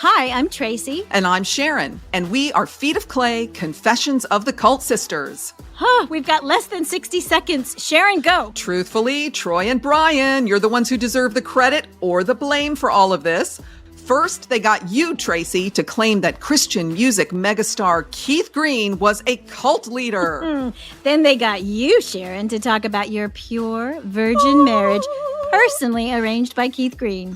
Hi, I'm Tracy. And I'm Sharon, and we are Feet of Clay, Confessions of the Cult Sisters. We've got less than 60 seconds. Sharon, go. Truthfully, Troy and Brian, you're the ones who deserve the credit or the blame for all of this. First, they got you, Tracy, to claim that Christian music megastar Keith Green was a cult leader. Then they got you, Sharon, to talk about your pure virgin marriage, personally arranged by Keith Green.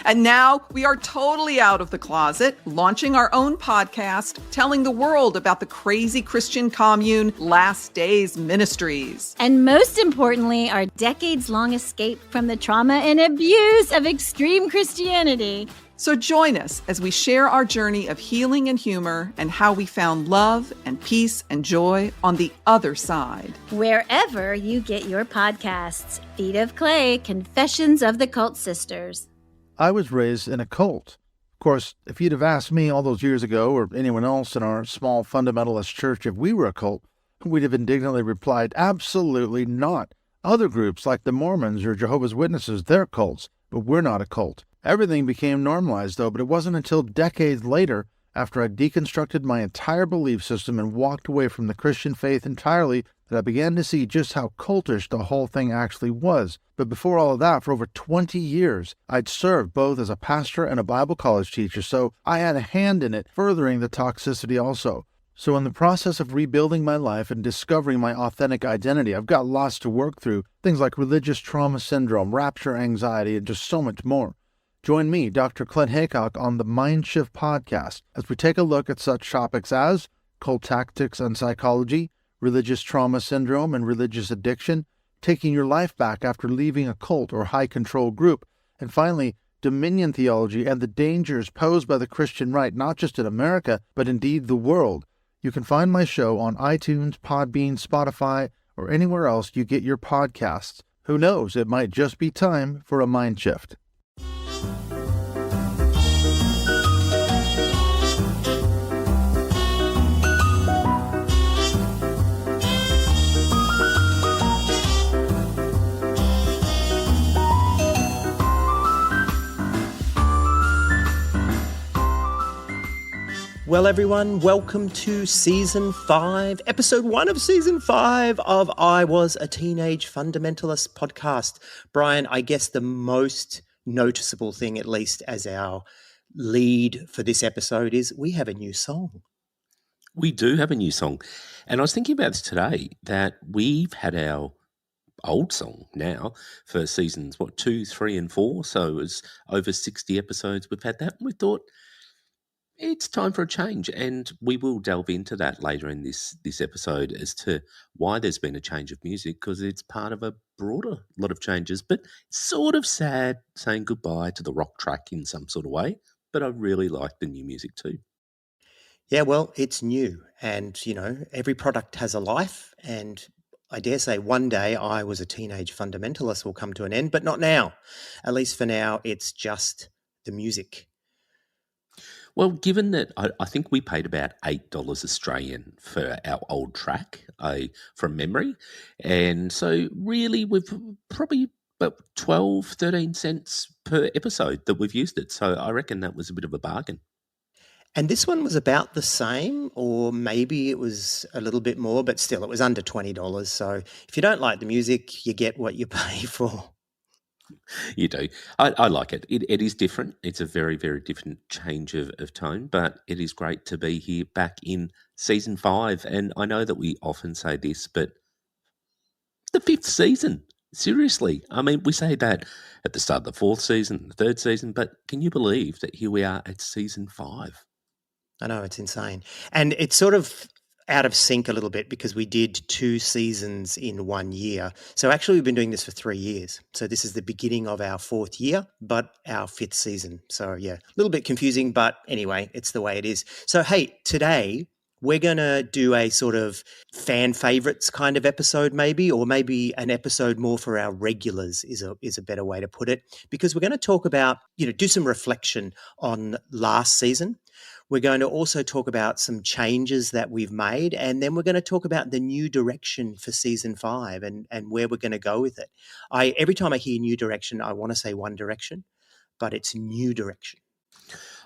And now we are totally out of the closet, launching our own podcast, telling the world about the crazy Christian commune Last Days Ministries. And most importantly, our decades-long escape from the trauma and abuse of extreme Christianity. So join us as we share our journey of healing and humor and how we found love and peace and joy on the other side. Wherever you get your podcasts. Feet of Clay, Confessions of the Cult Sisters. I was raised in a cult. Of course, if you'd have asked me all those years ago, or anyone else in our small fundamentalist church, if we were a cult, we'd have indignantly replied, absolutely not. Other groups like the Mormons or Jehovah's Witnesses, they're cults, but we're not a cult. Everything became normalized, though, but it wasn't until decades later, after I deconstructed my entire belief system and walked away from the Christian faith entirely, that I began to see just how cultish the whole thing actually was. But before all of that, for over 20 years, I'd served both as a pastor and a Bible college teacher, so I had a hand in it, furthering the toxicity also. So in the process of rebuilding my life and discovering my authentic identity, I've got lots to work through, things like religious trauma syndrome, rapture anxiety, and just so much more. Join me, Dr. Clint Haycock, on the Mindshift podcast as we take a look at such topics as cult tactics and psychology, religious trauma syndrome and religious addiction, taking your life back after leaving a cult or high-control group, and finally, dominion theology and the dangers posed by the Christian right, not just in America, but indeed the world. You can find my show on iTunes, Podbean, Spotify, or anywhere else you get your podcasts. Who knows, it might just be time for a mind shift. Well, everyone, welcome to Season 5, Episode 1 of Season 5 of I Was a Teenage Fundamentalist podcast. Brian, I guess the most noticeable thing, at least as our lead for this episode, is we have a new song. We do have a new song. And I was thinking about this today, that we've had our old song now for seasons, 2, 3, and 4. So it's over 60 episodes we've had that. And we thought, it's time for a change, and we will delve into that later in this episode as to why there's been a change of music, because it's part of a broader lot of changes. But it's sort of sad saying goodbye to the rock track in some sort of way, but I really like the new music too. Yeah, well, it's new, and, you know, every product has a life, and I dare say one day I Was a Teenage Fundamentalist will come to an end, but not now. At least for now, it's just the music. Well, given that I think we paid about $8 Australian for our old track from memory, and so really we've probably about 12, 13 cents per episode that we've used it. So I reckon that was a bit of a bargain. And this one was about the same, or maybe it was a little bit more, but still it was under $20. So if you don't like the music, you get what you pay for. You do. I like it. It is different. It's a very, very different change of tone, but it is great to be here back in Season 5. And I know that we often say this, but the 5th season, seriously. I mean, we say that at the start of the 4th season, the 3rd season, but can you believe that here we are at Season 5? I know, it's insane. And it's sort of out of sync a little bit because we did 2 seasons in 1 year. So actually we've been doing this for 3 years. So this is the beginning of our 4th year, but our 5th season. So yeah, a little bit confusing, but anyway, it's the way it is. So hey, today we're going to do a sort of fan favorites kind of episode maybe, or maybe an episode more for our regulars is a better way to put it, because we're going to talk about, do some reflection on last season. We're going to also talk about some changes that we've made, and then we're going to talk about the new direction for Season 5 and where we're going to go with it. Every time I hear new direction, I want to say One Direction, but it's new direction.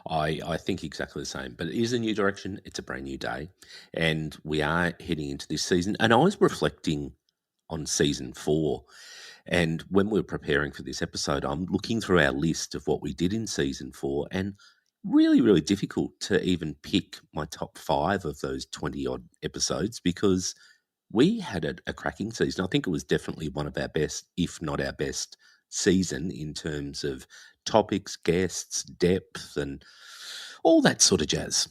I think exactly the same, but it is a new direction. It's a brand new day, and we are heading into this season. And I was reflecting on season 4, and when we were preparing for this episode, I'm looking through our list of what we did in season 4, and really, really difficult to even pick my top 5 of those 20 odd episodes because we had a cracking season. I think it was definitely one of our best, if not our best, season in terms of topics, guests, depth, and all that sort of jazz.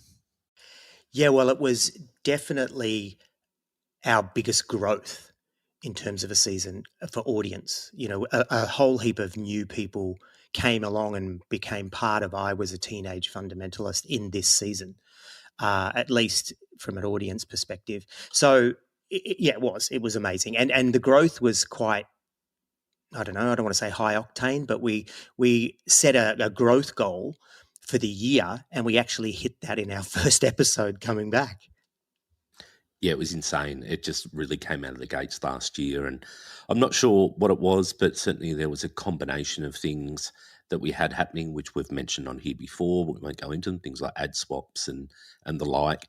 Yeah, well, it was definitely our biggest growth in terms of a season for audience. You know, a whole heap of new people came along and became part of I Was a Teenage Fundamentalist in this season, at least from an audience perspective. So, yeah, it was amazing. And the growth was quite, I don't know, I don't want to say high octane, but we set a growth goal for the year and we actually hit that in our first episode coming back. Yeah, it was insane. It just really came out of the gates last year. And I'm not sure what it was, but certainly there was a combination of things that we had happening, which we've mentioned on here before. We won't go into them, things like ad swaps and the like.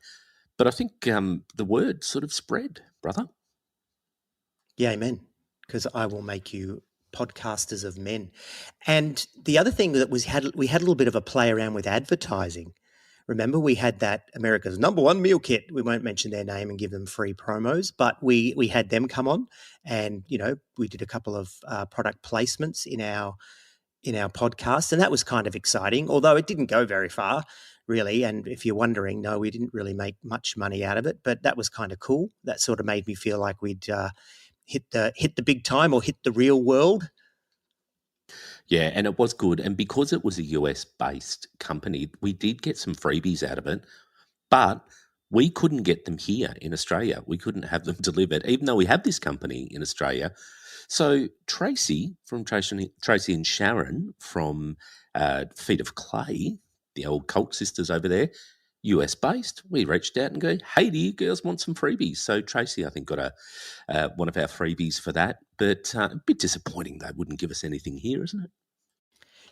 But I think the word sort of spread, brother. Yeah, amen. Because I will make you podcasters of men. And the other thing that we had a little bit of a play around with advertising. Remember, we had that America's #1 meal kit. We won't mention their name and give them free promos, but we had them come on, and we did a couple of product placements in our podcast, and that was kind of exciting. Although it didn't go very far, really. And if you're wondering, no, we didn't really make much money out of it, but that was kind of cool. That sort of made me feel like we'd hit the big time or hit the real world. Yeah, and it was good. And because it was a US-based company, we did get some freebies out of it, but we couldn't get them here in Australia. We couldn't have them delivered, even though we have this company in Australia. So Tracy and Sharon from Feet of Clay, the old cult sisters over there, US-based, we reached out and go, hey, do you girls want some freebies? So Tracy, I think, got one of our freebies for that. But a bit disappointing they wouldn't give us anything here, isn't it?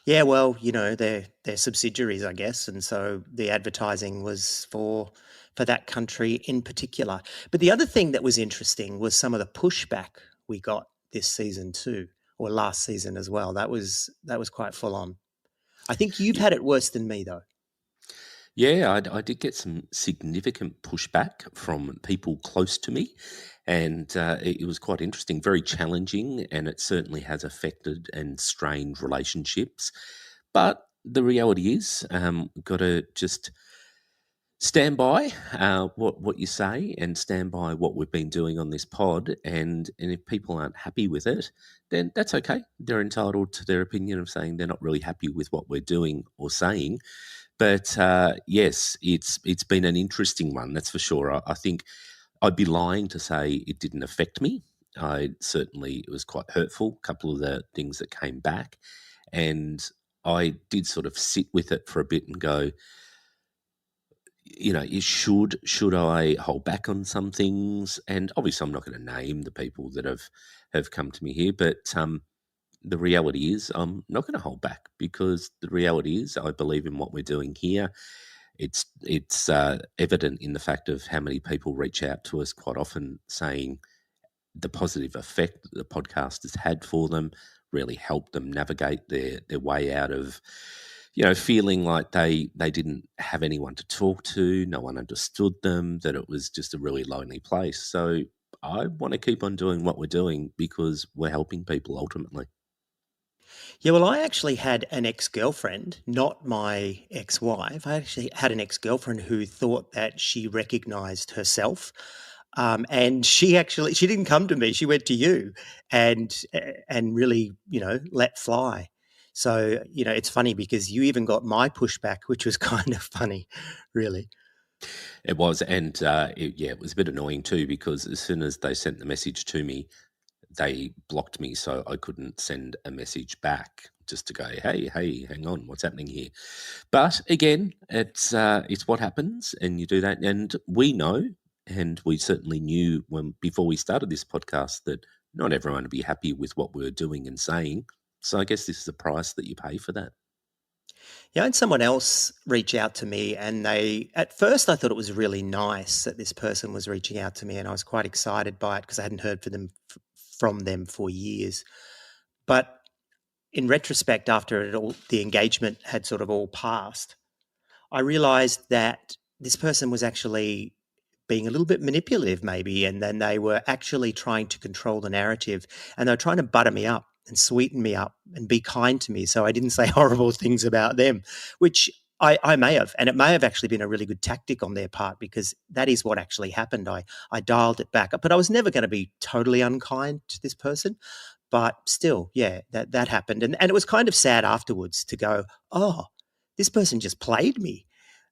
Yeah, well, they're subsidiaries, I guess, and so the advertising was for that country in particular. But the other thing that was interesting was some of the pushback we got this season too, or last season as well. That was quite full on. I think you've had it worse than me, though. Yeah, I did get some significant pushback from people close to me, and it was quite interesting, very challenging, and it certainly has affected and strained relationships. But the reality is, we've got to just stand by what you say and stand by what we've been doing on this pod. And if people aren't happy with it, then that's okay. They're entitled to their opinion of saying they're not really happy with what we're doing or saying. But yes, it's been an interesting one, that's for sure. I think I'd be lying to say it didn't affect me. It was quite hurtful, a couple of the things that came back. And I did sort of sit with it for a bit and go, should I hold back on some things? And obviously I'm not going to name the people that have come to me here, but the reality is I'm not going to hold back because the reality is I believe in what we're doing here. It's evident in the fact of how many people reach out to us quite often saying the positive effect that the podcast has had for them, really helped them navigate their way out of, feeling like they didn't have anyone to talk to, no one understood them, that it was just a really lonely place. So I want to keep on doing what we're doing because we're helping people ultimately. Yeah, well, I actually had an ex-girlfriend, not my ex-wife. I actually had an ex-girlfriend who thought that she recognized herself. And she didn't come to me. She went to you and really, let fly. So, it's funny because you even got my pushback, which was kind of funny, really. It was. And it was a bit annoying too, because as soon as they sent the message to me, they blocked me, so I couldn't send a message back just to go, hey, hang on, what's happening here? But again, it's what happens, and you do that. And we know, and we certainly knew before we started this podcast, that not everyone would be happy with what we're doing and saying. So I guess this is the price that you pay for that. Yeah, I had someone else reach out to me, and at first I thought it was really nice that this person was reaching out to me, and I was quite excited by it because I hadn't heard from them for years. But in retrospect, after the engagement had sort of all passed, I realized that this person was actually being a little bit manipulative, maybe, and then they were actually trying to control the narrative, and they were trying to butter me up and sweeten me up and be kind to me so I didn't say horrible things about them, which I may have, and it may have actually been a really good tactic on their part because that is what actually happened. I dialed it back, but I was never going to be totally unkind to this person. But still, yeah, that happened, and it was kind of sad afterwards to go, oh, this person just played me,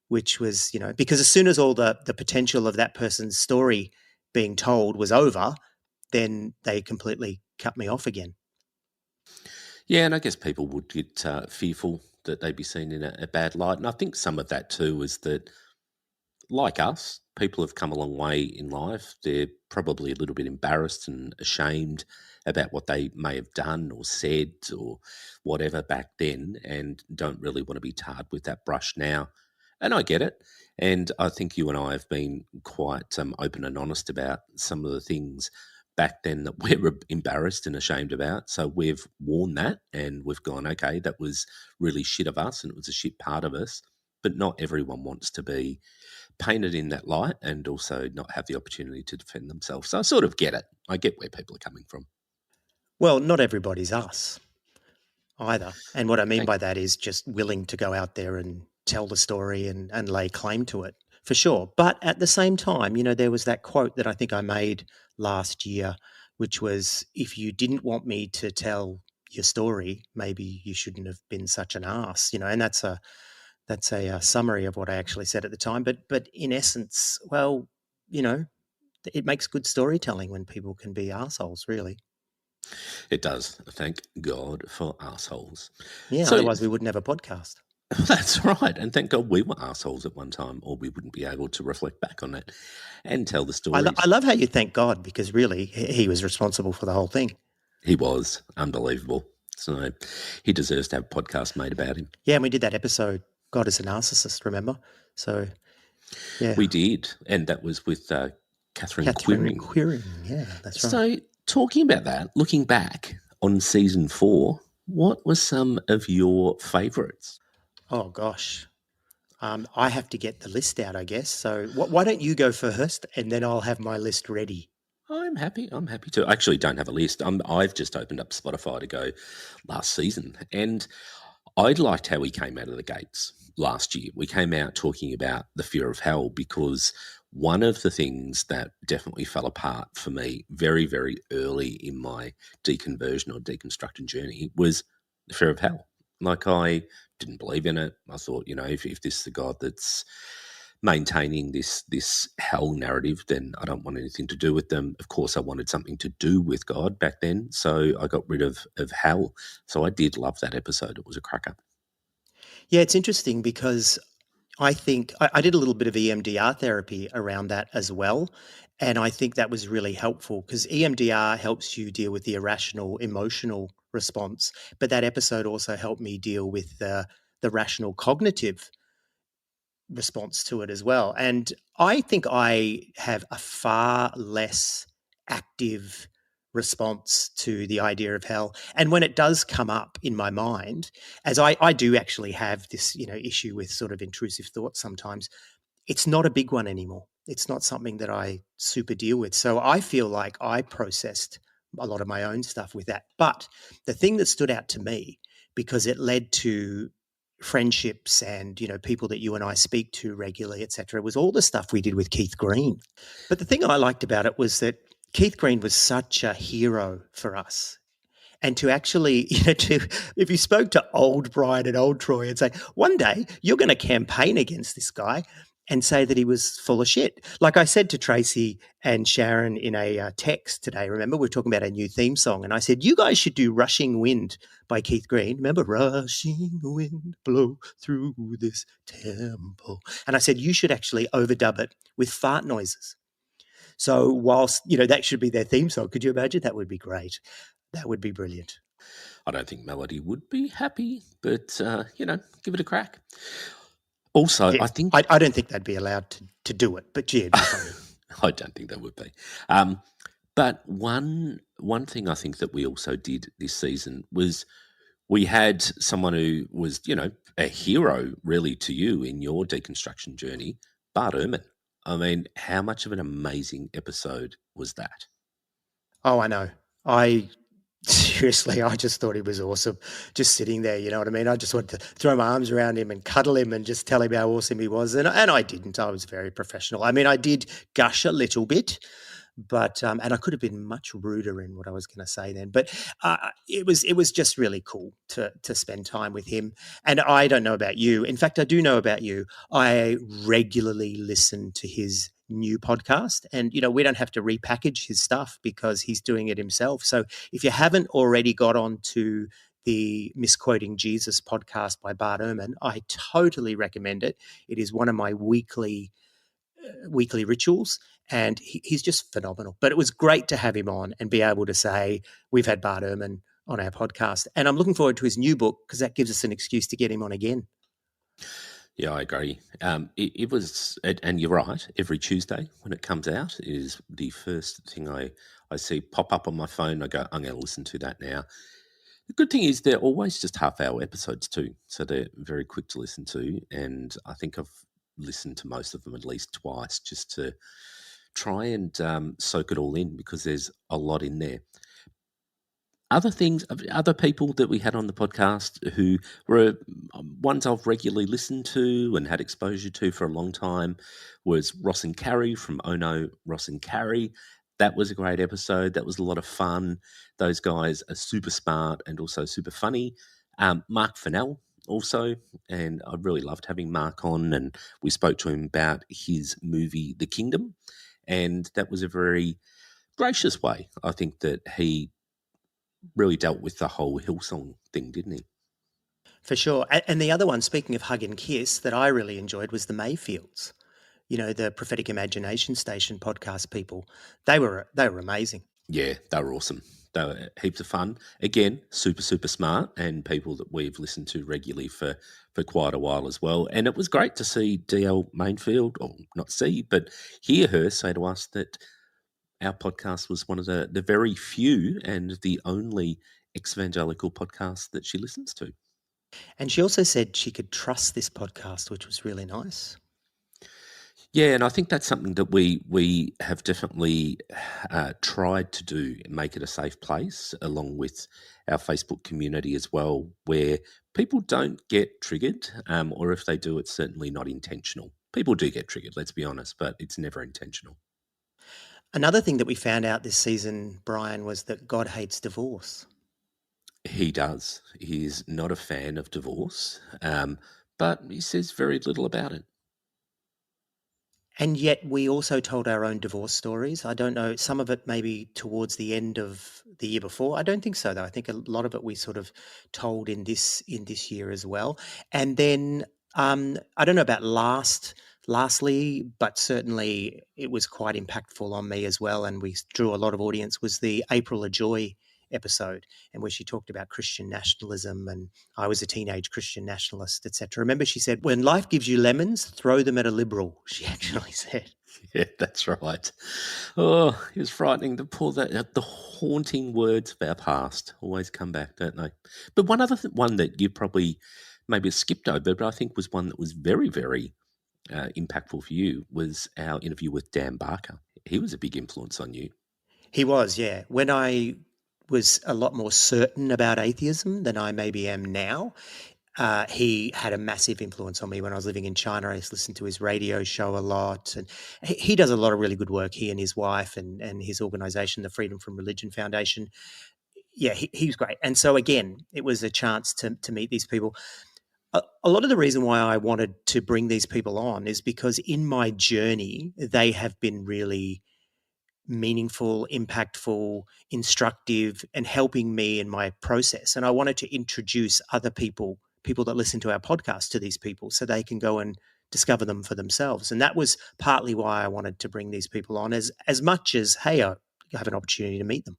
which was, because as soon as all the potential of that person's story being told was over, then they completely cut me off again. Yeah, and I guess people would get fearful that they'd be seen in a bad light. And I think some of that too is that, like us, people have come a long way in life. They're probably a little bit embarrassed and ashamed about what they may have done or said or whatever back then, and don't really want to be tarred with that brush now. And I get it. And I think you and I have been quite open and honest about some of the things back then that we're embarrassed and ashamed about. So we've worn that and we've gone, okay, that was really shit of us and it was a shit part of us. But not everyone wants to be painted in that light and also not have the opportunity to defend themselves. So I sort of get it. I get where people are coming from. Well, not everybody's us either. And what I mean by that is just willing to go out there and tell the story and lay claim to it, for sure. But at the same time, there was that quote that I think I made last year, which was, if you didn't want me to tell your story, maybe you shouldn't have been such an ass, and that's a summary of what I actually said at the time. But in essence, well, it makes good storytelling when people can be assholes, really. It does. Thank God for assholes. Yeah, So- otherwise we wouldn't have a podcast. That's right. And thank God we were assholes at one time, or we wouldn't be able to reflect back on it and tell the stories. I love how you thank God, because really he was responsible for the whole thing. He was unbelievable. So he deserves to have a podcast made about him. Yeah, and we did that episode, God is a Narcissist, remember? So, yeah. We did. And that was with Catherine Quiring. Quiring, yeah, that's right. So talking about that, looking back on season 4, what were some of your favourites? Oh, gosh. I have to get the list out, I guess. So why don't you go first, and then I'll have my list ready. I'm happy to. I actually don't have a list. I've just opened up Spotify to go last season, and I liked how we came out of the gates last year. We came out talking about the fear of hell, because one of the things that definitely fell apart for me very, very early in my deconversion or deconstruction journey was the fear of hell. Like, I didn't believe in it. I thought, if this is the God that's maintaining this hell narrative, then I don't want anything to do with them. Of course, I wanted something to do with God back then, so I got rid of hell. So I did love that episode. It was a cracker. Yeah, it's interesting because I think I did a little bit of EMDR therapy around that as well. And I think that was really helpful, because EMDR helps you deal with the irrational emotional response. But that episode also helped me deal with the rational cognitive response to it as well. And I think I have a far less active response to the idea of hell. And when it does come up in my mind, as I do actually have this, issue with sort of intrusive thoughts sometimes, it's not a big one anymore. It's not something that I super deal with. So I feel like I processed a lot of my own stuff with that. But the thing that stood out to me, because it led to friendships and, people that you and I speak to regularly, et cetera, was all the stuff we did with Keith Green. But the thing I liked about it was that Keith Green was such a hero for us. And to actually, if you spoke to old Brian and old Troy and say, one day you're going to campaign against this guy and say that he was full of shit. Like I said to Tracy and Sharon in a text today, remember, we were talking about a new theme song, and I said, you guys should do Rushing Wind by Keith Green. Remember, rushing wind blow through this temple. And I said, you should actually overdub it with fart noises. So whilst, that should be their theme song, could you imagine? That would be great. That would be brilliant. I don't think Melody would be happy, but, give it a crack. Also, Yeah, I think I don't think they'd be allowed to do it, but yeah, it'd be funny. I don't think they would be. But one thing I think that we also did this season was we had someone who was, a hero really to you in your deconstruction journey, Bart Ehrman. I mean, how much of an amazing episode was that? Oh, I know. Seriously, I just thought he was awesome. Just sitting there, you know what I mean? I just wanted to throw my arms around him and cuddle him and just tell him how awesome he was. And I didn't. I was very professional. I mean, I did gush a little bit, but and I could have been much ruder in what I was going to say then. But it was just really cool to spend time with him. And I don't know about you. In fact, I do know about you. I regularly listen to his new podcast, and we don't have to repackage his stuff because he's doing it himself. So if you haven't already got on to the Misquoting Jesus podcast by Bart Ehrman, I totally recommend it. It is one of my weekly rituals, and he's just phenomenal. But it was great to have him on and be able to say we've had Bart Ehrman on our podcast, and I'm looking forward to his new book because that gives us an excuse to get him on again. Yeah, I agree. It was, and you're right, every Tuesday when it comes out is the first thing I see pop up on my phone. I go, I'm going to listen to that now. The good thing is they're always just half-hour episodes too, so they're very quick to listen to, and I think I've listened to most of them at least twice just to try and soak it all in because there's a lot in there. Other people that we had on the podcast who were ones I've regularly listened to and had exposure to for a long time was Ross and Carrie from Oh No, Ross and Carrie. That was a great episode. That was a lot of fun. Those guys are super smart and also super funny. Mark Fennell also, and I really loved having Mark on, and we spoke to him about his movie The Kingdom, and that was a very gracious way, I think, that he really dealt with the whole Hillsong thing, didn't he? For sure. And the other one, speaking of Hug and Kiss, that I really enjoyed was the Mayfields. The Prophetic Imagination Station podcast people. They were amazing. Yeah, they were awesome. They were heaps of fun. Again, super, super smart, and people that we've listened to regularly for quite a while as well. And it was great to see DL Mainfield, or not see, but hear her say to us that our podcast was one of the very few and the only ex-evangelical podcast that she listens to. And she also said she could trust this podcast, which was really nice. Yeah, and I think that's something that we have definitely tried to do, make it a safe place, along with our Facebook community as well, where people don't get triggered, or if they do, it's certainly not intentional. People do get triggered, let's be honest, but it's never intentional. Another thing that we found out this season, Brian, was that God hates divorce. He does. He's not a fan of divorce, but he says very little about it. And yet we also told our own divorce stories. I don't know, some of it maybe towards the end of the year before. I don't think so, though. I think a lot of it we sort of told in this year as well. And then I don't know about lastly, but certainly it was quite impactful on me as well, and we drew a lot of audience, was the April LaJoy episode, and where she talked about Christian nationalism, and I was a teenage Christian nationalist, etc. Remember, she said, when life gives you lemons, throw them at a liberal, she actually said. Yeah, that's right. Oh, it was frightening. The haunting words of our past always come back, don't they? But one other one that you probably maybe skipped over, but I think was one that was very, very impactful for you, was our interview with Dan Barker. He was a big influence on you. He was, yeah. When I was a lot more certain about atheism than I maybe am now, he had a massive influence on me when I was living in China. I used to listen to his radio show a lot, and he does a lot of really good work, he and his wife and his organization, the Freedom from Religion Foundation. Yeah, he was great. And so again, it was a chance to meet these people. A lot of the reason why I wanted to bring these people on is because in my journey, they have been really meaningful, impactful, instructive, and helping me in my process. And I wanted to introduce other people that listen to our podcast, to these people so they can go and discover them for themselves. And that was partly why I wanted to bring these people on, as much as, hey, I have an opportunity to meet them.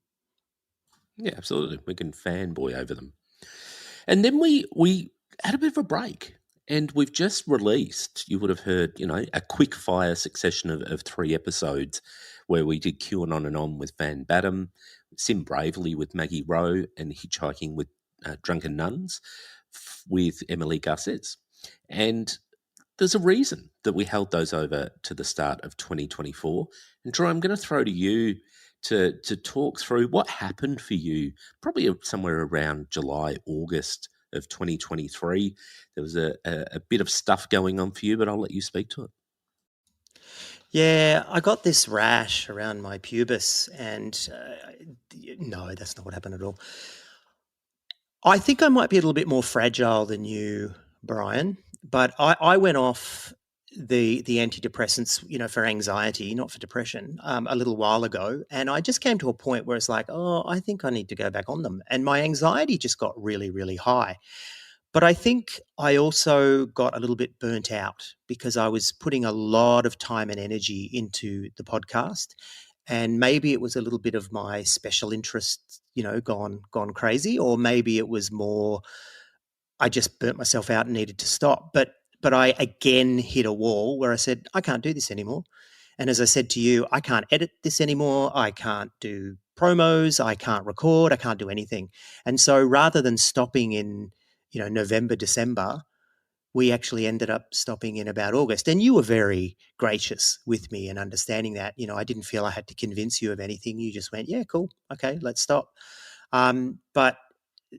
Yeah, absolutely. We can fanboy over them. And then we had a bit of a break, and we've just released, you would have heard, a quick fire succession of 3 episodes where we did QAnon and On with Van Batten, Sim Bravely with Maggie Rowe, and Hitchhiking with Drunken Nuns with Emily Garces. And there's a reason that we held those over to the start of 2024. And Troy, I'm going to throw to you to talk through what happened for you, probably somewhere around July, August of 2023. There was a bit of stuff going on for you, but I'll let you speak to it. Yeah, I got this rash around my pubis, and no, that's not what happened at all. I think I might be a little bit more fragile than you, Brian, but I went off the antidepressants, for anxiety, not for depression, a little while ago, and I just came to a point where it's like, oh, I think I need to go back on them, and my anxiety just got really, really high. But I think I also got a little bit burnt out because I was putting a lot of time and energy into the podcast. And maybe it was a little bit of my special interest, gone crazy, or maybe it was more I just burnt myself out and needed to stop. But I again hit a wall where I said, I can't do this anymore. And as I said to you, I can't edit this anymore. I can't do promos. I can't record. I can't do anything. And so rather than stopping in November, December, we actually ended up stopping in about August. And you were very gracious with me and understanding that. I didn't feel I had to convince you of anything. You just went, yeah, cool. Okay, let's stop. But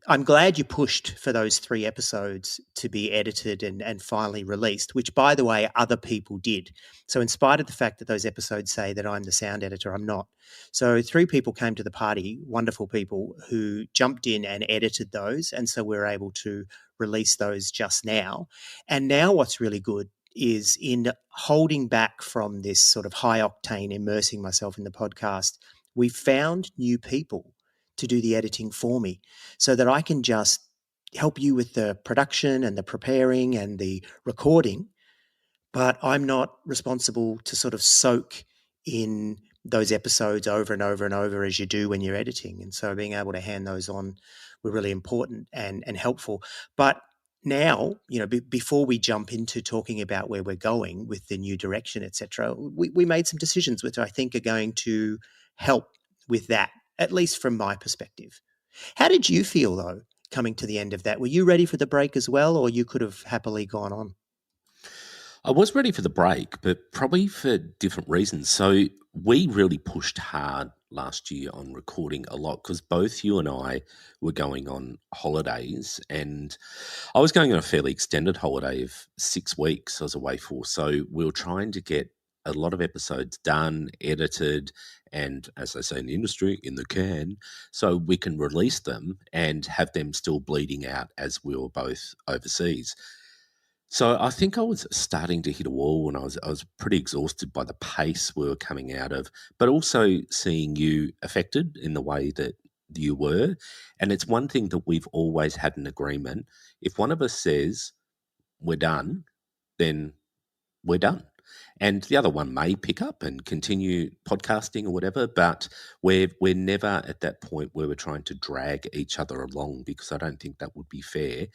I'm glad you pushed for those 3 episodes to be edited and finally released, which, by the way, other people did. So in spite of the fact that those episodes say that I'm the sound editor, I'm not. So 3 people came to the party, wonderful people, who jumped in and edited those. And so we're able to release those just now. And now what's really good is in holding back from this sort of high octane, immersing myself in the podcast, we found new people to do the editing for me so that I can just help you with the production and the preparing and the recording, but I'm not responsible to sort of soak in those episodes over and over and over as you do when you're editing. And so being able to hand those on were really important and helpful. But now, before we jump into talking about where we're going with the new direction, etc., we made some decisions which I think are going to help with that, at least from my perspective. How did you feel, though, coming to the end of that? Were you ready for the break as well, or you could have happily gone on? I was ready for the break, but probably for different reasons. So we really pushed hard last year on recording a lot because both you and I were going on holidays, and I was going on a fairly extended holiday of 6 weeks I was away for. So we were trying to get a lot of episodes done, edited, and as they say in the industry, in the can, so we can release them and have them still bleeding out as we were both overseas. So I think I was starting to hit a wall, and I was pretty exhausted by the pace we were coming out of, but also seeing you affected in the way that you were. And it's one thing that we've always had an agreement. If one of us says we're done, then we're done. And the other one may pick up and continue podcasting or whatever, but we're never at that point where we're trying to drag each other along, because I don't think that would be fair.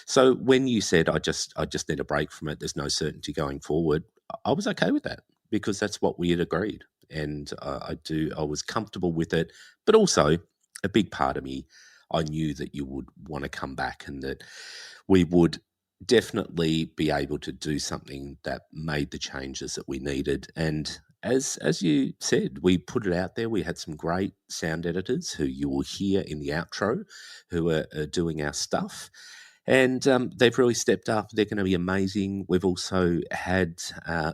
So when you said I just need a break from it, there's no certainty going forward, I was okay with that because that's what we had agreed, and I was comfortable with it. But also, a big part of me, I knew that you would want to come back and that we would definitely be able to do something that made the changes that we needed. And as you said, we put it out there. We had some great sound editors who you will hear in the outro who are doing our stuff. And they've really stepped up. They're going to be amazing. We've also had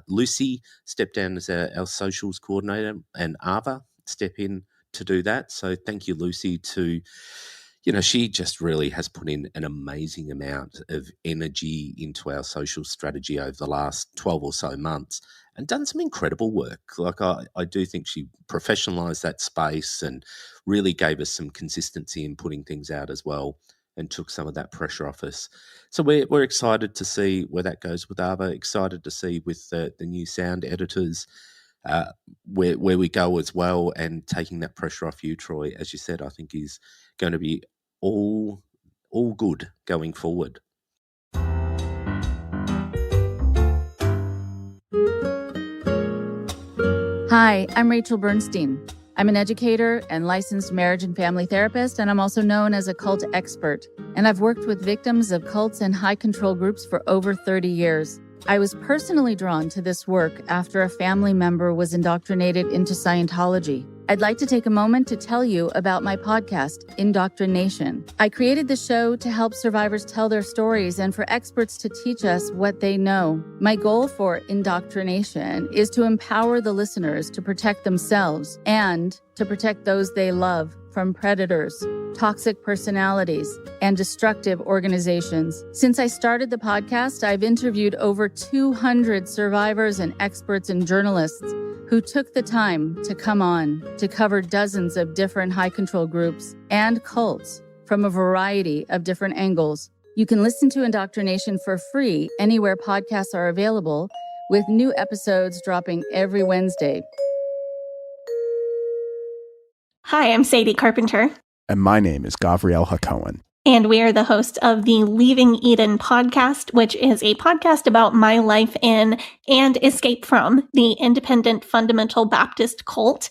Lucy step down as our socials coordinator, and Ava step in to do that. So thank you, Lucy, she just really has put in an amazing amount of energy into our social strategy over the last 12 or so months and done some incredible work. Like I do think she professionalised that space and really gave us some consistency in putting things out as well, and took some of that pressure off us. So we're excited to see where that goes with Ava, excited to see with the new sound editors. where we go as well, and taking that pressure off you, Troy, as you said, I think is going to be all good going forward. Hi, I'm Rachel Bernstein. I'm an educator and licensed marriage and family therapist, and I'm also known as a cult expert. And I've worked with victims of cults and high control groups for over 30 years. I was personally drawn to this work after a family member was indoctrinated into Scientology. I'd like to take a moment to tell you about my podcast, Indoctrination. I created the show to help survivors tell their stories and for experts to teach us what they know. My goal for Indoctrination is to empower the listeners to protect themselves and to protect those they love from predators, toxic personalities, and destructive organizations. Since I started the podcast, I've interviewed over 200 survivors and experts and journalists who took the time to come on to cover dozens of different high control groups and cults from a variety of different angles. You can listen to Indoctrination for free anywhere podcasts are available, with new episodes dropping every Wednesday. Hi, I'm Sadie Carpenter. And my name is Gavriel Hakohen. And we are the hosts of the Leaving Eden podcast, which is a podcast about my life in and escape from the Independent Fundamental Baptist cult.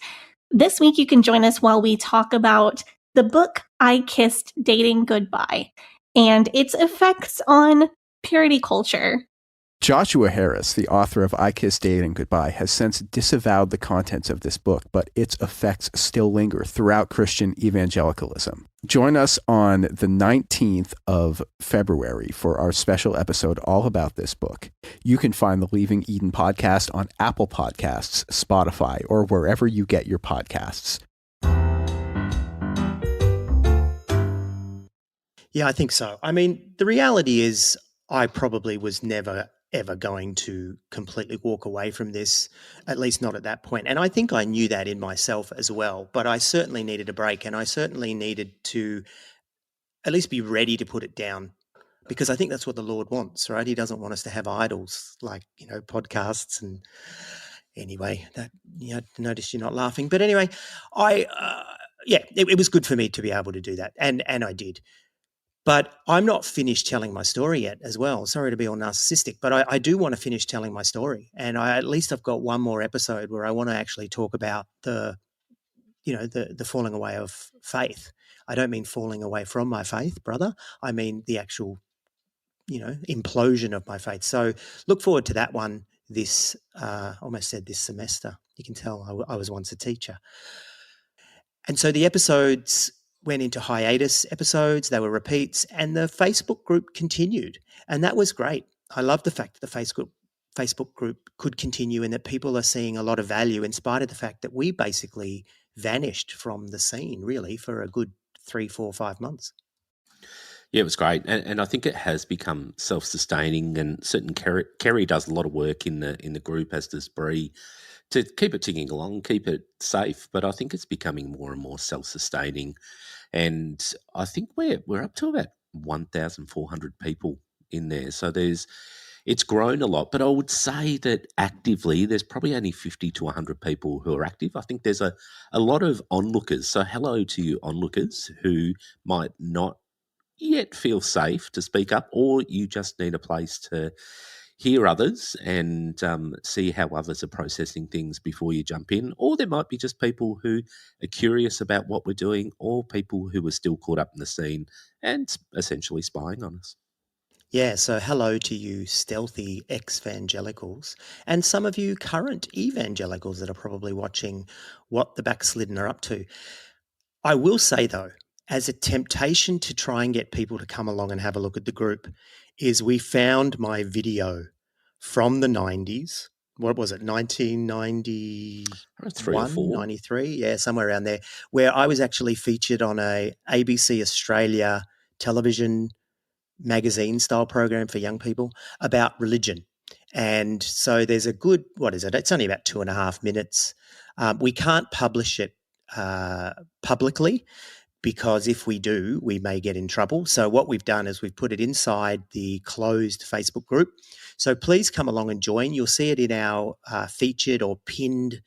This week, you can join us while we talk about the book I Kissed Dating Goodbye and its effects on purity culture. Joshua Harris, the author of I Kissed Dating Goodbye, has since disavowed the contents of this book, but its effects still linger throughout Christian evangelicalism. Join us on the 19th of February for our special episode all about this book. You can find the Leaving Eden podcast on Apple Podcasts, Spotify, or wherever you get your podcasts. Yeah, I think so. I mean, the reality is I probably was never ever going to completely walk away from this, at least not at that point. And I think I knew that in myself as well, but I certainly needed a break, and I certainly needed to at least be ready to put it down, because I think that's what the Lord wants, right? He doesn't want us to have idols like, podcasts. And anyway, that, notice you're not laughing. But anyway, it was good for me to be able to do that. And I did. But I'm not finished telling my story yet as well. Sorry to be all narcissistic, but I do want to finish telling my story. And I've got one more episode where I want to actually talk about the falling away of faith. I don't mean falling away from my faith, brother. I mean the actual, implosion of my faith. So look forward to that one this semester. You can tell I was once a teacher. And so the episodes went into hiatus episodes, they were repeats, and the Facebook group continued. And that was great. I love the fact that the Facebook group could continue and that people are seeing a lot of value in spite of the fact that we basically vanished from the scene really for a good 3, 4, 5 months. Yeah, it was great. And I think it has become self-sustaining, and certain Kerry does a lot of work in the group, as does Bree, to keep it ticking along, keep it safe. But I think it's becoming more and more self-sustaining. And I think we're up to about 1,400 people in there. So it's grown a lot. But I would say that actively there's probably only 50 to 100 people who are active. I think there's a lot of onlookers. So hello to you onlookers who might not yet feel safe to speak up, or you just need a place to hear others and see how others are processing things before you jump in. Or there might be just people who are curious about what we're doing, or people who are still caught up in the scene and essentially spying on us. Yeah, so hello to you stealthy ex-evangelicals, and some of you current evangelicals that are probably watching what the backslidden are up to. I will say, though, as a temptation to try and get people to come along and have a look at the group, is we found my video from the 90s. What was it, 1991, 3 or 4. 93? Yeah, somewhere around there, where I was actually featured on a ABC Australia television magazine style program for young people about religion. And so there's a good, it's only about 2.5 minutes. We can't publish it publicly, because if we do, we may get in trouble. So what we've done is we've put it inside the closed Facebook group. So please come along and join. You'll see it in our featured or pinned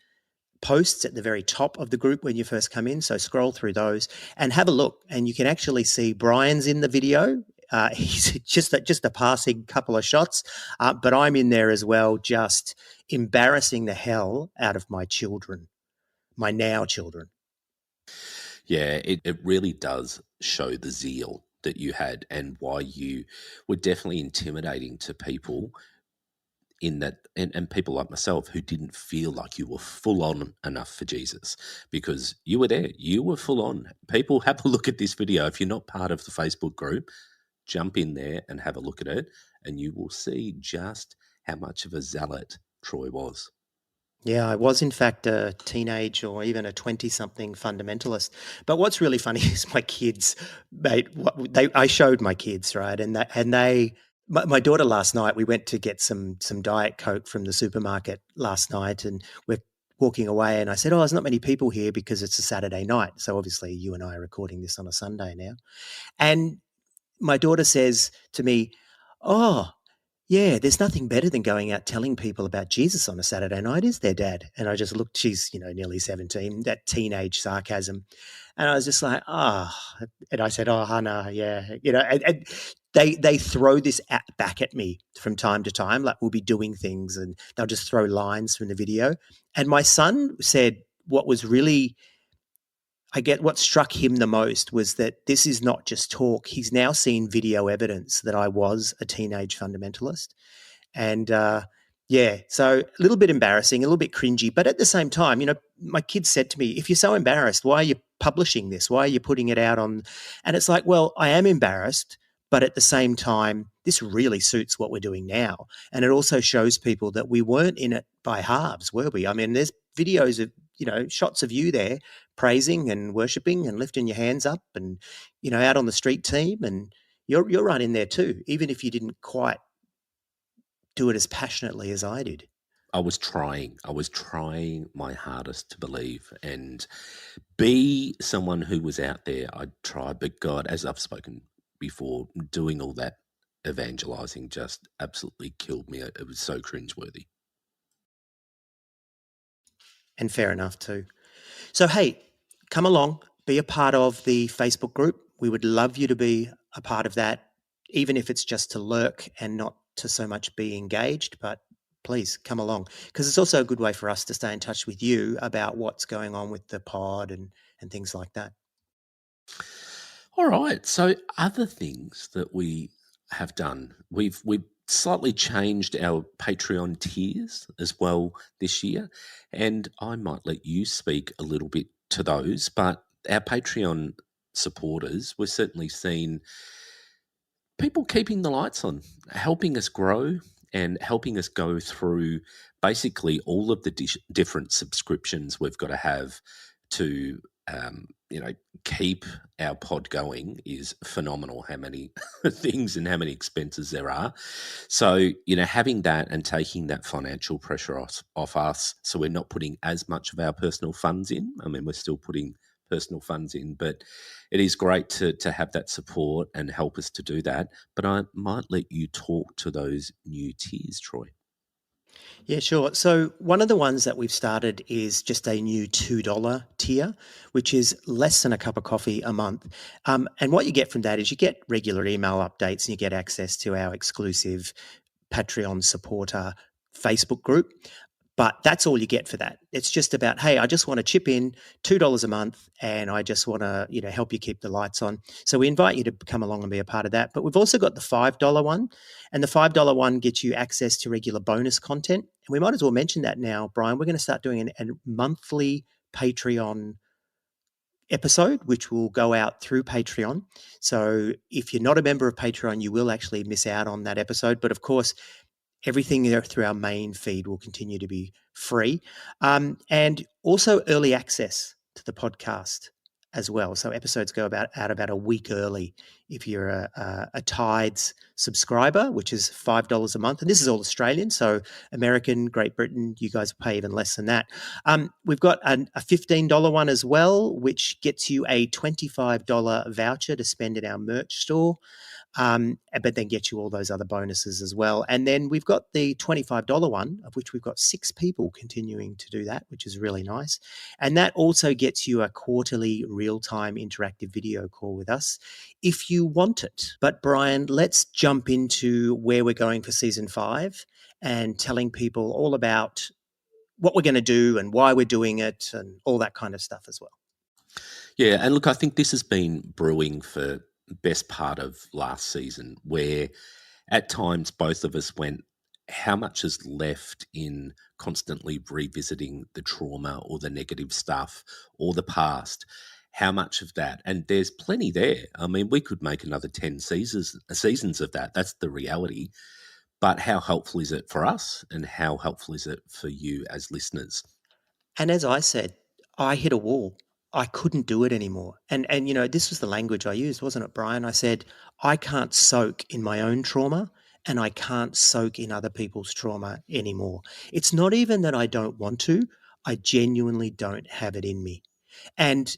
posts at the very top of the group when you first come in. So scroll through those and have a look, and you can actually see Brian's in the video. He's just a passing couple of shots, but I'm in there as well, just embarrassing the hell out of my children, my now children. Yeah, it really does show the zeal that you had and why you were definitely intimidating to people in that, and people like myself who didn't feel like you were full on enough for Jesus, because you were there, you were full on. People, have a look at this video. If you're not part of the Facebook group, jump in there and have a look at it, and you will see just how much of a zealot Troy was. Yeah, I was in fact a teenage or even a 20-something fundamentalist. But what's really funny is my kids, mate. I showed my kids, right, my daughter last night. We went to get some Diet Coke from the supermarket last night, and we're walking away, and I said, "Oh, there's not many people here because it's a Saturday night." So obviously, you and I are recording this on a Sunday now, and my daughter says to me, "Oh, yeah, there's nothing better than going out telling people about Jesus on a Saturday night, is there, Dad?" And I just looked, she's, nearly 17, that teenage sarcasm. And I was just like, and I said, "Oh, Hannah, yeah." And they throw this back at me from time to time. Like, we'll be doing things and they'll just throw lines from the video. And my son said what struck him the most was that this is not just talk. He's now seen video evidence that I was a teenage fundamentalist. And so a little bit embarrassing, a little bit cringy, but at the same time, my kids said to me, "If you're so embarrassed, why are you publishing this? Why are you putting it out on?" And it's like, well, I am embarrassed, but at the same time, this really suits what we're doing now. And it also shows people that we weren't in it by halves, were we? I mean, there's videos of, shots of you there praising and worshiping and lifting your hands up and, out on the street team. And you're right in there too, even if you didn't quite do it as passionately as I did. I was trying my hardest to believe and be someone who was out there. I tried, but God, as I've spoken before, doing all that evangelizing just absolutely killed me. It was so cringeworthy. And fair enough too. So, hey, come along, be a part of the Facebook group. We would love you to be a part of that, even if it's just to lurk and not to so much be engaged. But please come along, because it's also a good way for us to stay in touch with you about what's going on with the pod and things like that. All right. So other things that we have done, we've slightly changed our Patreon tiers as well this year, and I might let you speak a little bit to those. But our Patreon supporters, we've certainly seen people keeping the lights on, helping us grow and helping us go through basically all of the different subscriptions we've got to have to keep our pod going is phenomenal. How many things and how many expenses there are. So, having that and taking that financial pressure off us, so we're not putting as much of our personal funds in. I mean, we're still putting personal funds in, but it is great to have that support and help us to do that. But I might let you talk to those new tiers, Troy. Yeah, sure. So one of the ones that we've started is just a new $2 tier, which is less than a cup of coffee a month. And what you get from that is you get regular email updates and you get access to our exclusive Patreon supporter Facebook group. But that's all you get for that. It's just about, hey, I just want to chip in $2 a month and I just want to, help you keep the lights on. So we invite you to come along and be a part of that. But we've also got the $5 one, and the $5 one gets you access to regular bonus content. And we might as well mention that now, Brian. We're going to start doing a monthly Patreon episode, which will go out through Patreon. So if you're not a member of Patreon, you will actually miss out on that episode. But of course, everything there through our main feed will continue to be free. And also early access to the podcast as well. So episodes go out about a week early if you're a Tides subscriber, which is $5 a month. And this is all Australian. So American, Great Britain, you guys pay even less than that. We've got a $15 one as well, which gets you a $25 voucher to spend in our merch store. But then get you all those other bonuses as well. And then we've got the $25 one, of which we've got 6 people continuing to do that, which is really nice. And that also gets you a quarterly real-time interactive video call with us if you want it. But Brian, let's jump into where we're going for season 5 and telling people all about what we're going to do and why we're doing it and all that kind of stuff as well. Yeah, and look, I think this has been brewing for best part of last season, where at times both of us went, how much is left in constantly revisiting the trauma or the negative stuff or the past? How much of that? And there's plenty there. I mean, we could make another 10 seasons of that. That's the reality. But how helpful is it for us, and how helpful is it for you as listeners? And as I said, I hit a wall. I couldn't do it anymore. And this was the language I used, wasn't it, Brian? I said, I can't soak in my own trauma, and I can't soak in other people's trauma anymore. It's not even that I don't want to. I genuinely don't have it in me. And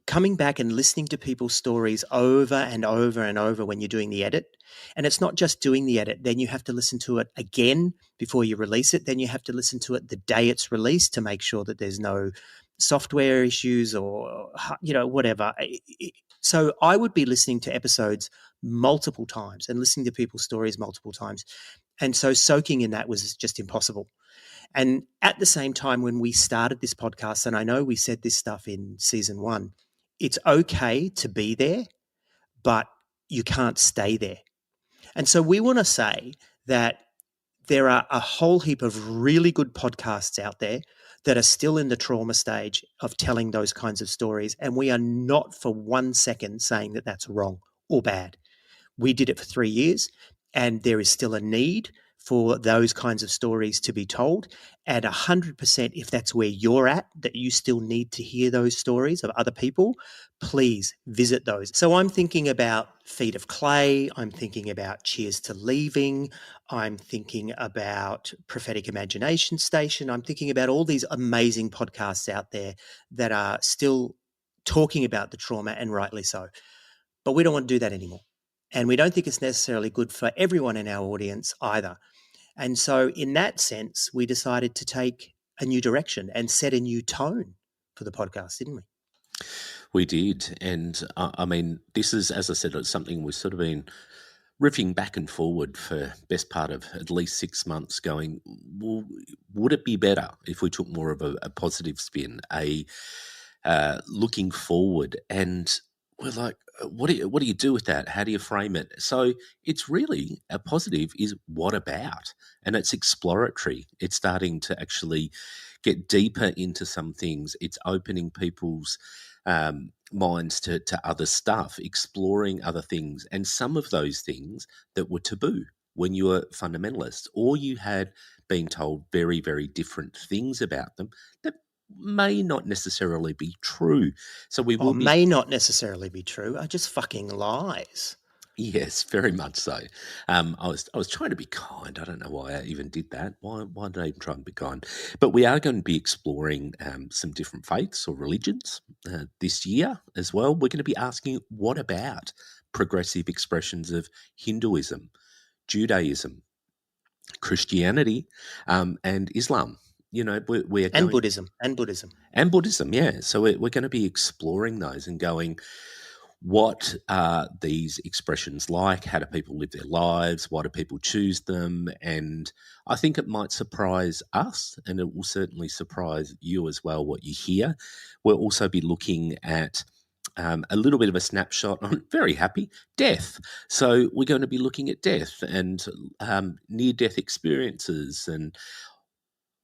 coming back and listening to people's stories over and over and over when you're doing the edit, and it's not just doing the edit, then you have to listen to it again before you release it. Then you have to listen to it the day it's released to make sure that there's no software issues or, whatever. So I would be listening to episodes multiple times and listening to people's stories multiple times. And so soaking in that was just impossible. And at the same time, when we started this podcast, and I know we said this stuff in season 1, it's okay to be there, but you can't stay there. And so we want to say that there are a whole heap of really good podcasts out there that are still in the trauma stage of telling those kinds of stories. And we are not for 1 second saying that that's wrong or bad. We did it for 3 years, and there is still a need for those kinds of stories to be told. And 100%, if that's where you're at, that you still need to hear those stories of other people, please visit those. So I'm thinking about Feet of Clay. I'm thinking about Cheers to Leaving. I'm thinking about Prophetic Imagination Station. I'm thinking about all these amazing podcasts out there that are still talking about the trauma, and rightly so. But we don't want to do that anymore. And we don't think it's necessarily good for everyone in our audience either. And so in that sense, we decided to take a new direction and set a new tone for the podcast, didn't we? We did. And I mean, this is, as I said, it's something we've sort of been riffing back and forward for best part of at least 6 months, going, well, would it be better if we took more of a positive spin, looking forward? And we're like, what do you do with that? How do you frame it? So it's really, a positive is what about? And it's exploratory. It's starting to actually get deeper into some things. It's opening people's minds to other stuff, exploring other things. And some of those things that were taboo when you were fundamentalist, or you had been told very, very different things about them that may not necessarily be true. So we will may not necessarily be true, are just fucking lies. Yes, very much so. I was trying to be kind. I don't know why I even did that. Why did I even try and be kind? But we are going to be exploring some different faiths or religions this year as well. We're going to be asking, what about progressive expressions of Hinduism, Judaism, Christianity, and Islam? You know, we're and going, Buddhism, yeah. So we're going to be exploring those and going, what are these expressions like? How do people live their lives? Why do people choose them? And I think it might surprise us, and it will certainly surprise you as well, what you hear. We'll also be looking at a little bit of a snapshot on, very happy, death. So we're going to be looking at death and near-death experiences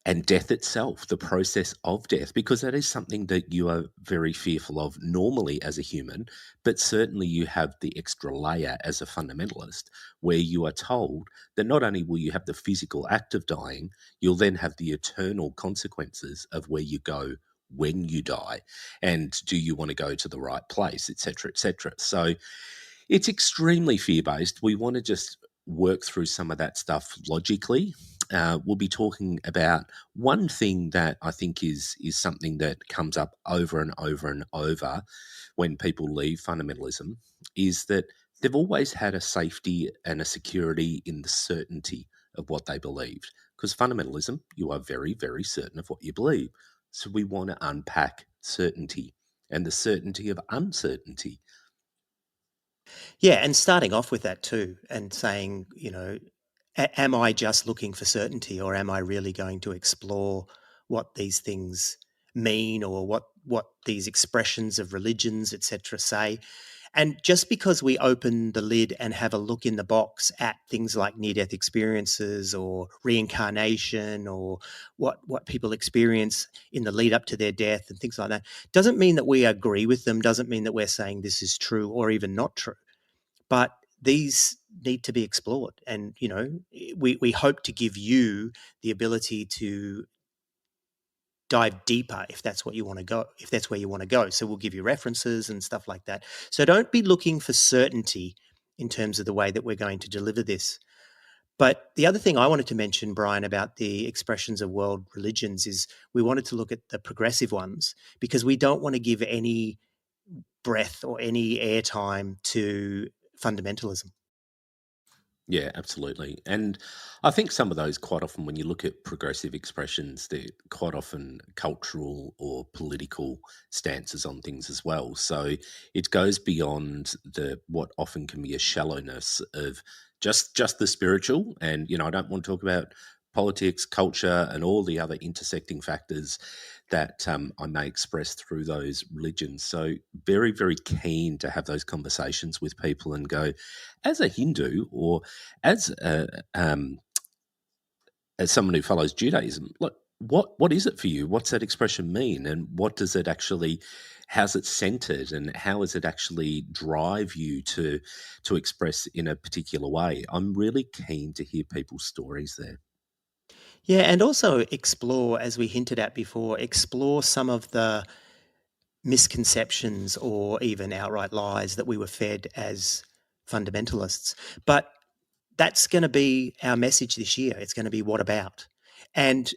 and death itself, the process of death, because that is something that you are very fearful of normally as a human, but certainly you have the extra layer as a fundamentalist, where you are told that not only will you have the physical act of dying, you'll then have the eternal consequences of where you go when you die, and do you want to go to the right place, etc., etc. So it's extremely fear-based. We want to just work through some of that stuff logically. We'll be talking about one thing that I think is something that comes up over and over and over when people leave fundamentalism, is that they've always had a safety and a security in the certainty of what they believed. Because fundamentalism, you are very, very certain of what you believe. So we want to unpack certainty and the certainty of uncertainty. Yeah, and starting off with that too, and saying, am I just looking for certainty, or am I really going to explore what these things mean, or what these expressions of religions, etc., say? And just because we open the lid and have a look in the box at things like near-death experiences or reincarnation or what people experience in the lead up to their death and things like that, doesn't mean that we agree with them, doesn't mean that we're saying this is true or even not true. But these need to be explored. And, we hope to give you the ability to dive deeper if that's what you want to go, if that's where you want to go. So we'll give you references and stuff like that. So don't be looking for certainty in terms of the way that we're going to deliver this. But the other thing I wanted to mention, Brian, about the expressions of world religions is we wanted to look at the progressive ones, because we don't want to give any breath or any airtime to fundamentalism. Yeah, absolutely. And I think some of those, quite often when you look at progressive expressions, they're quite often cultural or political stances on things as well. So it goes beyond what often can be a shallowness of just the spiritual. And, I don't want to talk about politics, culture, and all the other intersecting factors that I may express through those religions. So very, very keen to have those conversations with people and go, as a Hindu or as someone who follows Judaism, look, what is it for you? What's that expression mean? And what does it actually, how's it centered, and how does it actually drive you to express in a particular way? I'm really keen to hear people's stories there. Yeah, and also explore, as we hinted at before, explore some of the misconceptions or even outright lies that we were fed as fundamentalists. But that's going to be our message this year. It's going to be what about? And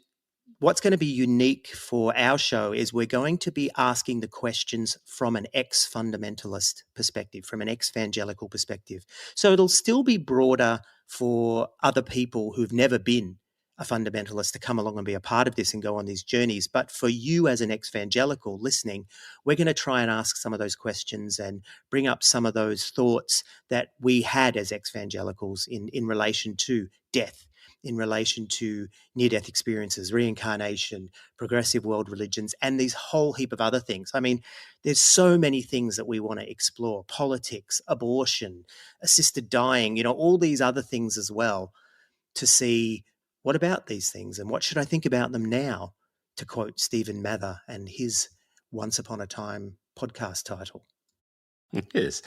what's going to be unique for our show is we're going to be asking the questions from an ex-fundamentalist perspective, from an ex-evangelical perspective. So it'll still be broader for other people who've never been a fundamentalist to come along and be a part of this and go on these journeys. But for you as an ex-evangelical listening, we're going to try and ask some of those questions and bring up some of those thoughts that we had as ex-evangelicals in relation to death, in relation to near-death experiences, reincarnation, progressive world religions, and these whole heap of other things. I mean, there's so many things that we want to explore: politics, abortion, assisted dying, all these other things as well, to see what about these things and what should I think about them now, to quote Stephen Mather and his Once Upon a Time podcast title. Yes.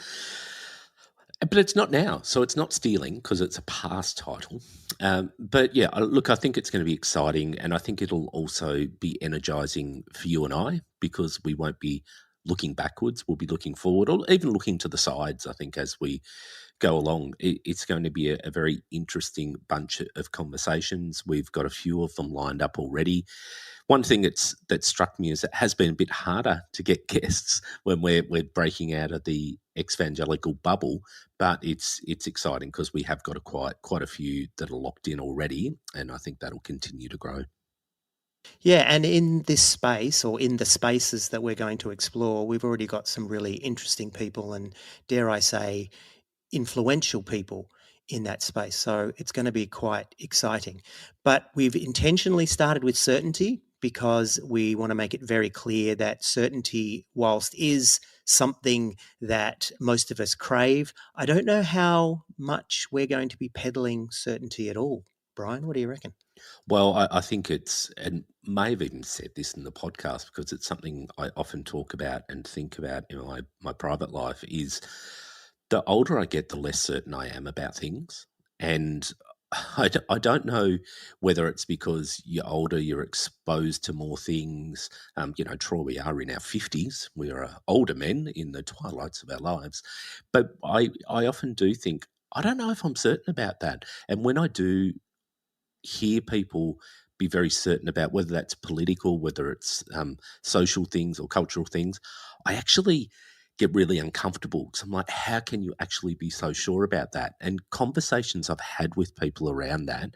But it's not now, so it's not stealing because it's a past title. But yeah, look, I think it's going to be exciting, and I think it'll also be energizing for you and I, because we won't be looking backwards, we'll be looking forward, or even looking to the sides. I think as we go along, it's going to be a very interesting bunch of conversations. We've got a few of them lined up already. One thing that struck me is it has been a bit harder to get guests when we're breaking out of the ex-evangelical bubble, but it's exciting because we have got quite a few that are locked in already, and I think that'll continue to grow. Yeah, and in this space, or in the spaces that we're going to explore, we've already got some really interesting people and, dare I say, influential people in that space. So it's going to be quite exciting. But we've intentionally started with certainty because we want to make it very clear that certainty, whilst is something that most of us crave, I don't know how much we're going to be peddling certainty at all. Brian, what do you reckon? Well, I think and may have even said this in the podcast, because it's something I often talk about and think about in my private life, is the older I get, the less certain I am about things. And I don't know whether it's because you're older, you're exposed to more things. Troy, we are in our 50s. We are older men in the twilights of our lives. But I often do think, I don't know if I'm certain about that. And when I do hear people be very certain about whether that's political, whether it's social things or cultural things, I actually get really uncomfortable because I'm like, how can you actually be so sure about that? And conversations I've had with people around that,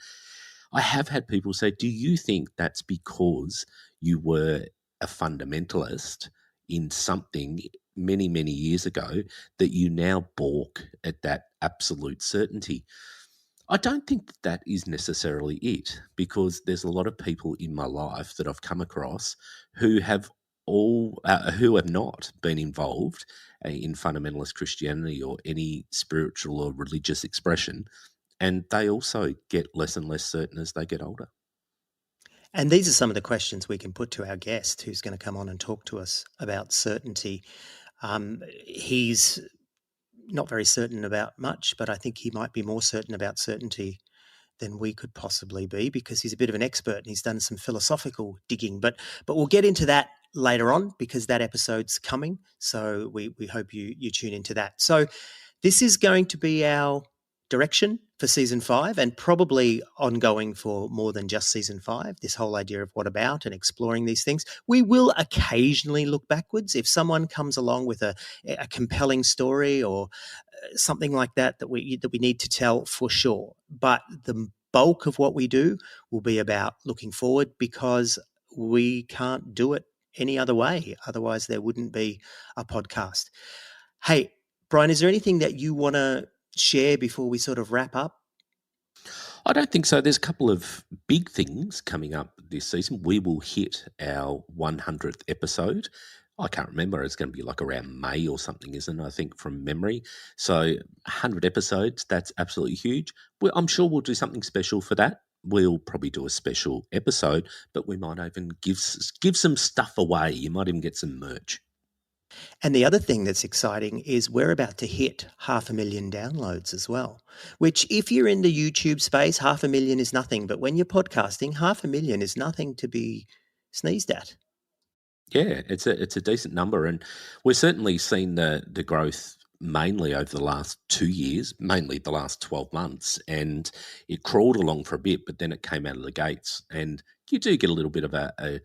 I have had people say, do you think that's because you were a fundamentalist in something many, many years ago that you now balk at that absolute certainty? I don't think that is necessarily it, because there's a lot of people in my life that I've come across who have who have not been involved in fundamentalist Christianity or any spiritual or religious expression, and they also get less and less certain as they get older. And these are some of the questions we can put to our guest who's going to come on and talk to us about certainty. He's not very certain about much, but I think he might be more certain about certainty than we could possibly be, because he's a bit of an expert and he's done some philosophical digging. But we'll get into that later on, because that episode's coming. So we hope you tune into that. So this is going to be our direction for season 5, and probably ongoing for more than just season 5, this whole idea of what about and exploring these things. We will occasionally look backwards if someone comes along with a compelling story or something like that we need to tell, for sure. But the bulk of what we do will be about looking forward, because we can't do it any other way. Otherwise there wouldn't be a podcast. Hey, Brian, is there anything that you want to share before we sort of wrap up? I don't think so. There's a couple of big things coming up this season. We will hit our 100th episode. I can't remember. It's going to be like around May or something, isn't it? I think, from memory. So 100 episodes, that's absolutely huge. I'm sure we'll do something special for that. We'll probably do a special episode, but we might even give some stuff away. You might even get some merch. And the other thing that's exciting is we're about to hit 500,000 downloads as well, which, if you're in the YouTube space, 500,000 is nothing. But when you're podcasting, 500,000 is nothing to be sneezed at. Yeah, it's a decent number, and we're certainly seen the growth mainly over the last 2 years, mainly the last 12 months, and it crawled along for a bit, but then it came out of the gates, and you do get a little bit of a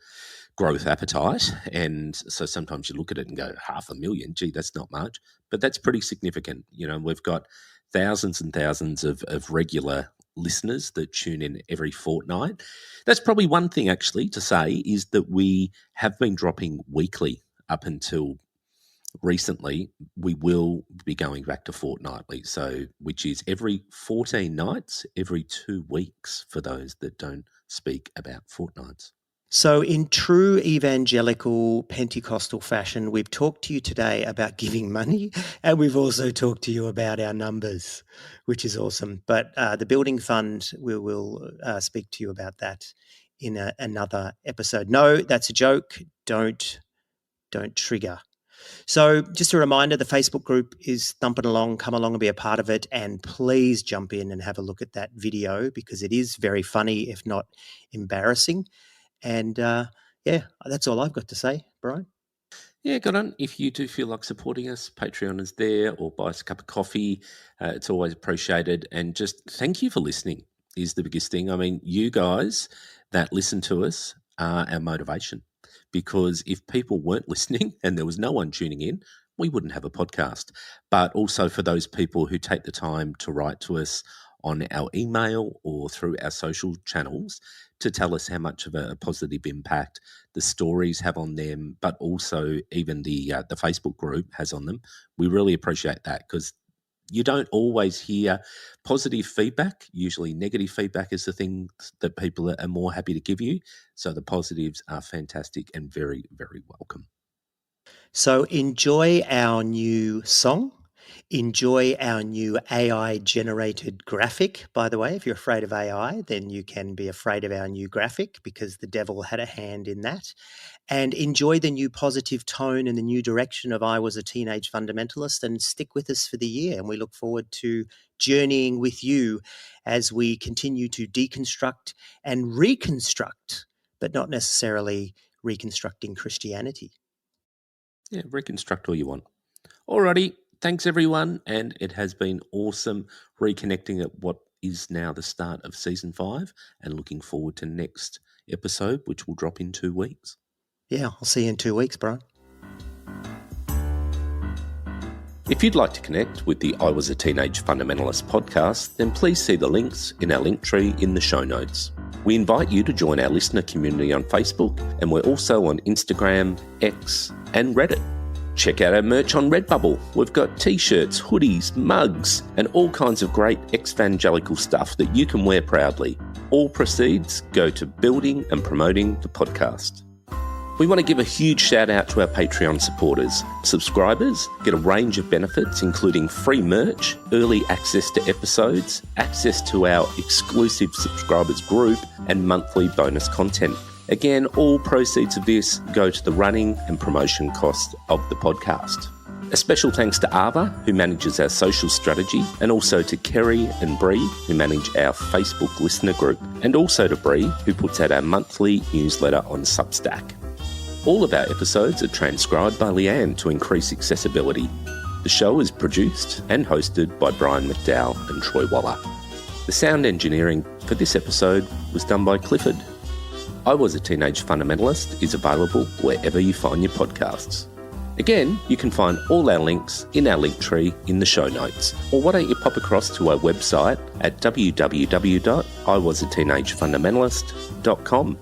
growth appetite, and so sometimes you look at it and go, 500,000, gee, that's not much, but that's pretty significant. We've got thousands and thousands of regular listeners that tune in every fortnight. That's probably one thing actually to say, is that we have been dropping weekly up until recently. We will be going back to fortnightly, so which is every 14 nights, every 2 weeks for those that don't speak about fortnights. So in true evangelical Pentecostal fashion, we've talked to you today about giving money, and we've also talked to you about our numbers, which is awesome. But the building fund, we will speak to you about that in another episode. No, that's a joke. Don't trigger. So just a reminder, the Facebook group is thumping along. Come along and be a part of it. And please jump in and have a look at that video, because it is very funny, if not embarrassing. And that's all I've got to say, Brian. Yeah, good on. If you do feel like supporting us, Patreon is there, or buy us a cup of coffee. It's always appreciated. And just thank you for listening is the biggest thing. I mean, you guys that listen to us are our motivation, because if people weren't listening and there was no one tuning in, we wouldn't have a podcast. But also for those people who take the time to write to us on our email or through our social channels to tell us how much of a positive impact the stories have on them, but also even the Facebook group has on them. We really appreciate that, because you don't always hear positive feedback. Usually negative feedback is the thing that people are more happy to give you. So the positives are fantastic and very, very welcome. So enjoy our new song, Enjoy our new AI-generated graphic. By the way, if you're afraid of AI, then you can be afraid of our new graphic because the devil had a hand in that. And enjoy the new positive tone and the new direction of I Was a Teenage Fundamentalist, and stick with us for the year. And we look forward to journeying with you as we continue to deconstruct and reconstruct, but not necessarily reconstructing Christianity. Yeah, reconstruct all you want. Alrighty, thanks everyone, and it has been awesome reconnecting at what is now the start of season 5, and looking forward to next episode, which will drop in 2 weeks. Yeah, I'll see you in 2 weeks, Brian. If you'd like to connect with the I Was a Teenage Fundamentalist podcast, then please see the links in our link tree in the show notes. We invite you to join our listener community on Facebook, and we're also on Instagram, X, and Reddit. Check out our merch on Redbubble. We've got t-shirts, hoodies, mugs, and all kinds of great evangelical stuff that you can wear proudly. All proceeds go to building and promoting the podcast. We want to give a huge shout out to our Patreon supporters. Subscribers get a range of benefits, including free merch, early access to episodes, access to our exclusive subscribers group, and monthly bonus content. Again, all proceeds of this go to the running and promotion costs of the podcast. A special thanks to Ava, who manages our social strategy, and also to Kerry and Bree, who manage our Facebook listener group, and also to Bree, who puts out our monthly newsletter on Substack. All of our episodes are transcribed by Leanne to increase accessibility. The show is produced and hosted by Brian McDowell and Troy Waller. The sound engineering for this episode was done by Clifford. I Was a Teenage Fundamentalist is available wherever you find your podcasts. Again, you can find all our links in our link tree in the show notes. Or why don't you pop across to our website at www.iwasateenagefundamentalist.com.